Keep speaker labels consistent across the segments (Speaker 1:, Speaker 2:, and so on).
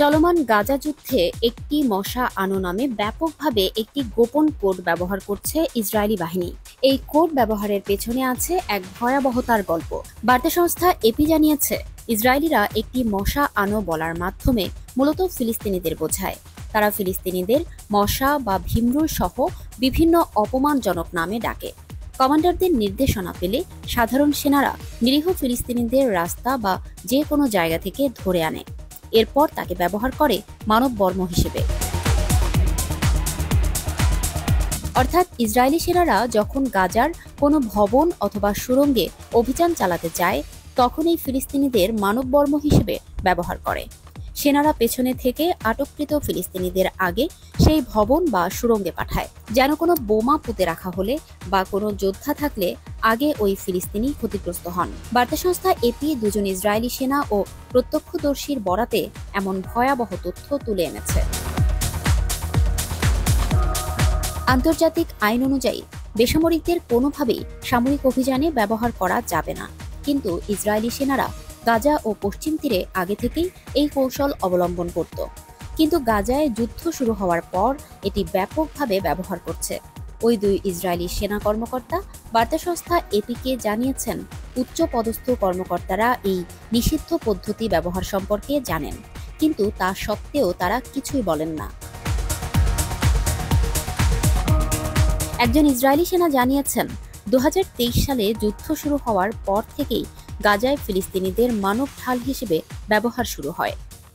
Speaker 1: চলমান গাজা যুদ্ধে একটি মশা আনো নামে ব্যাপকভাবে একটি গোপন কোড ব্যবহার করছে ইসরায়েলি বাহিনী। এই কোড ব্যবহারের পেছনে আছে এক ভয়াবহতার গল্প। বার্তা সংস্থা এপি জানিয়েছে, ইসরায়েলিরা একটি মশা আনো বলার মাধ্যমে মূলত ফিলিস্তিনিদের বোঝায়। তারা ফিলিস্তিনিদের মশা বা ভিমরুল সহ বিভিন্ন অপমানজনক নামে ডাকে। কমান্ডারদের নির্দেশনা পেলে সাধারণ সেনারা নিরীহ ফিলিস্তিনিদের রাস্তা বা যে কোনো জায়গা থেকে ধরে আনে। এরপর তাকে ব্যবহার করে মানববর্ম হিসেবে। অর্থাৎ ইসরায়েলি সেনারা যখন গাজার কোনো ভবন অথবা সুড়ঙ্গে অভিযান চালাতে যায়, তখন এই ফিলিস্তিনিদের মানববর্ম হিসেবে ব্যবহার করে। সেনারা পেছনে থেকে আটককৃত ফিলিস্তিনিদের আগে সেই ভবন বা সুড়ঙ্গে পাঠায়, যেন কোনো বোমা পুঁতে রাখা হলে বা কোনো যোদ্ধা থাকলে আগে ওই ফিলিস্তিনি ক্ষতিগ্রস্ত হন। বার্তা সংস্থা এপি দুজন ইসরায়েলি সেনা ও প্রত্যক্ষদর্শীর বরাতে এমন ভয়াবহ তথ্য তুলে এনেছে। আন্তর্জাতিক আইন অনুযায়ী বেসামরিকদের কোনোভাবেই সামরিক অভিযানে ব্যবহার করা যাবে না, কিন্তু ইসরায়েলি সেনারা গাজা ও পশ্চিম তীরে আগে থেকেই এই কৌশল অবলম্বন করত। কিন্তু গাজায় যুদ্ধ শুরু হওয়ার পর এটি ব্যাপকভাবে ব্যবহার করছে। ওই দুই ইসরায়েলি সেনা কর্মকর্তা বার্তা সংস্থা এপিকে জানিয়েছেন, উচ্চ পদস্থ কর্মকর্তারা এই নিষিদ্ধ পদ্ধতি ব্যবহার সম্পর্কে জানেন, কিন্তু তা সত্ত্বেও তারা কিছুই বলেন না। একজন ইসরায়েলি সেনা জানিয়েছেন, 2023 সালে যুদ্ধ শুরু হওয়ার পর থেকেই গাজায় ফিলিস্তিনিদের মানব ঢাল হিসেবে ব্যবহার শুরু হয়।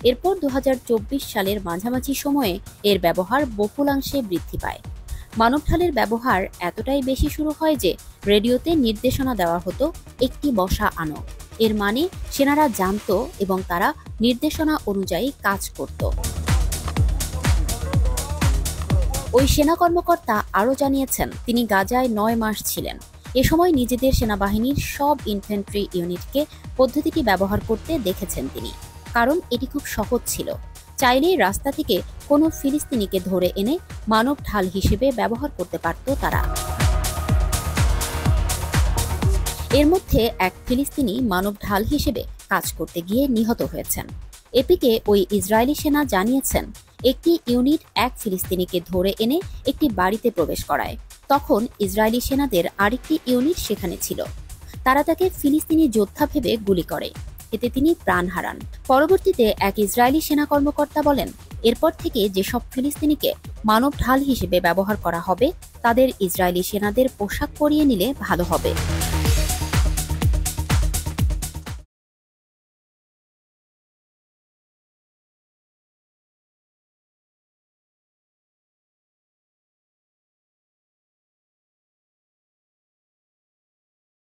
Speaker 1: এরপর 2024 সালের মাঝামাঝি সময়ে এর ব্যবহার বহুলাংশে বৃদ্ধি পায়। মানব ঢালের ব্যবহার এতটাই বেশি শুরু হয় যে রেডিওতে নির্দেশনা দেওয়া হতো, একটি মশা আনো। এর মানে সেনারা জানত এবং তারা নির্দেশনা অনুযায়ী কাজ করত। ওই সেনা কর্মকর্তা আরও জানিয়েছেন, তিনি গাজায় 9 মাস ছিলেন। এ সময় নিজেদের সেনাবাহিনীর সব ইনফ্যান্ট্রি ইউনিটকে পদ্ধতিটি ব্যবহার করতে দেখেছেন তিনি, কারণ এটি খুব সহজ ছিল। চাইলেই রাস্তা থেকে কোনো ফিলিস্তিনিকে ধরে এনে মানব ঢাল হিসেবে ব্যবহার করতে পারত তারা। এর মধ্যে এক ফিলিস্তিনি মানব ঢাল হিসেবে কাজ করতে গিয়ে নিহত হয়েছেন। এপিকে ওই ইসরায়েলি সেনা জানিয়েছেন, একটি ইউনিট এক ফিলিস্তিনিকে ধরে এনে একটি বাড়িতে প্রবেশ করায়। তখন ইসরায়েলি সেনাদের আরেকটি ইউনিট সেখানে ছিল। তারা তাকে ফিলিস্তিনি যোদ্ধা ভেবে গুলি করে। এতে তিনি প্রাণ হারান। পরবর্তীতে এক ইসরায়েলি সেনা কর্মকর্তা বলেন, এরপর থেকে যেসব ফিলিস্তিনিকে মানব ঢাল হিসেবে ব্যবহার করা হবে, তাদের ইসরায়েলি সেনাদের পোশাক পরিয়ে নিলে ভালো হবে।